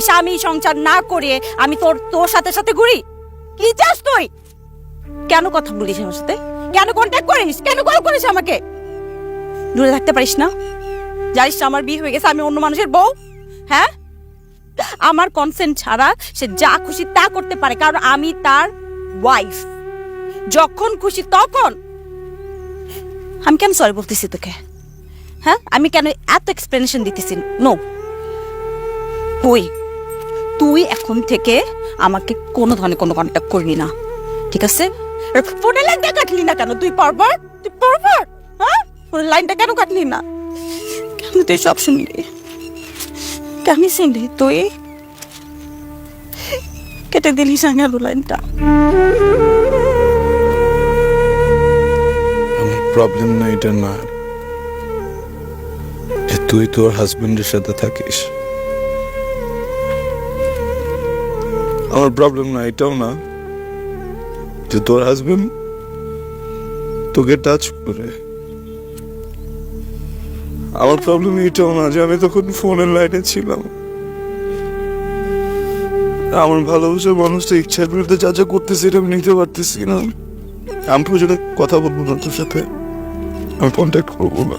আমি স্বামী সংসার না করে আমি তোর সাথে সাথে ঘুরি? কি চাস তুই? কেন কথা বলিস আমার সাথে? কেন কন্ট্যাক্ট করিস? কেন কল করিস আমাকে? দূরে থাকতে পারিস না? জানিস না আমার বিয়ে হয়ে গেছে, আমি অন্য মানুষের বউ? হ্যাঁ, আমার কনসেন্ট ছাড়া সে যা খুশি তা করতে পারে, কারণ আমি তার ওয়াইফ। যখন খুশি তখন। আমি কেন সরি বলতেছি তোকে? হ্যাঁ, আমি কেন এত এক্সপ্লেনেশন দিতেছি? নো, তুই এখন থেকে আমাকে কোনো ধরনের কোনো কন্ট্যাক্ট করবি না, ঠিক আছে? ফোনের লাইনটা কাটলি না কেন? তুই পারবার? হ্যাঁ, ফোনের লাইনটা কেন কাটলি না? কেন তুই সব শুনলি? কেন শুনলি তুই? কেটে দিলি সাঙ্গালো লাইনটা। আমার প্রবলেম না এটা না যে তুই তোর হাজবেন্ডের সাথে থাকিস। আমার প্রবলেম না এটাও না যে তোর হাজবেন্ড তোকে টাচ করে। আমার প্রবলেম এটাও না যে আমি তখন ফোনের লাইনে ছিলাম। আমার ভালোবাসার মানুষটা ইচ্ছার বিরুদ্ধে যা যা করতেছে এটা আমি নিতে পারতেছি না। আমি প্রয়োজনে কথা বলবো না তোর সাথে, আমি কন্ট্যাক্ট করবো না।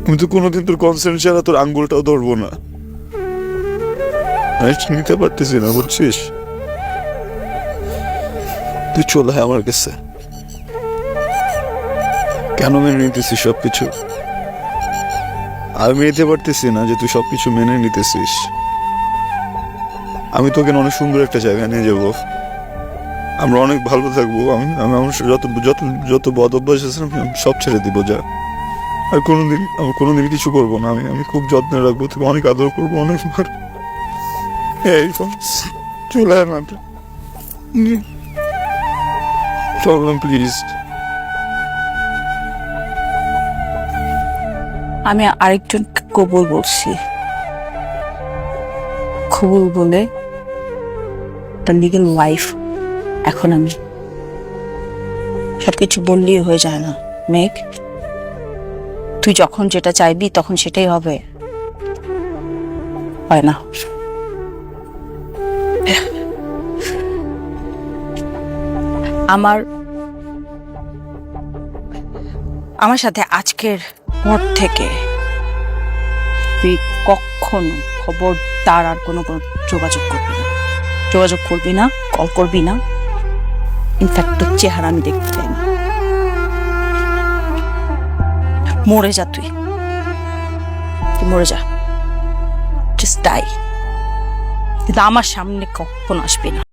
আমি তো কোনোদিন তোর কনসেন্ট ছাড়া তোর আঙ্গুলটাও ধরবো না। আমি নিতে পারতেছি না, বুঝছিস? তুই চলে আয় আমার কাছে। কেন মেনে নিতেছিস সবকিছু? আমি নিতে পারতেছি না যে তুই সবকিছু মেনে নিতেছিস। আমি তোকে অনেক সুন্দর একটা জায়গায় নিয়ে যাবো, আমরা অনেক ভালো থাকবো। আমি আমার যত যত যত বদ অভ্যাস আছে আমি সব ছেড়ে দিব। যা, আর কোনোদিন কিছু করবো না। আমি খুব যত্নে রাখবো, তোকে অনেক আদর করবো, অনেক। এই চলে আয় না, চললাম প্লিজ। আমি আরেকজন কবুল বলছি, কবুল বলে তার লিগেল ওয়াইফ। এখন আমি সবকিছু বললেই হয়ে যায় না মেঘ। তুই যখন যেটা চাইবি তখন সেটাই হবে, হয় না? আমার সাথে আজকের পর থেকে তুই কখনো খবরদার আর কোনো যোগাযোগ করবি না, কল করবি না। ইনফ্যাক্ট তোর চেহারা আমি দেখতে চাই না। মরে যা, তুই মরে যা, জাস্ট ডাই। কিন্তু আমার সামনে কখনো আসবি না।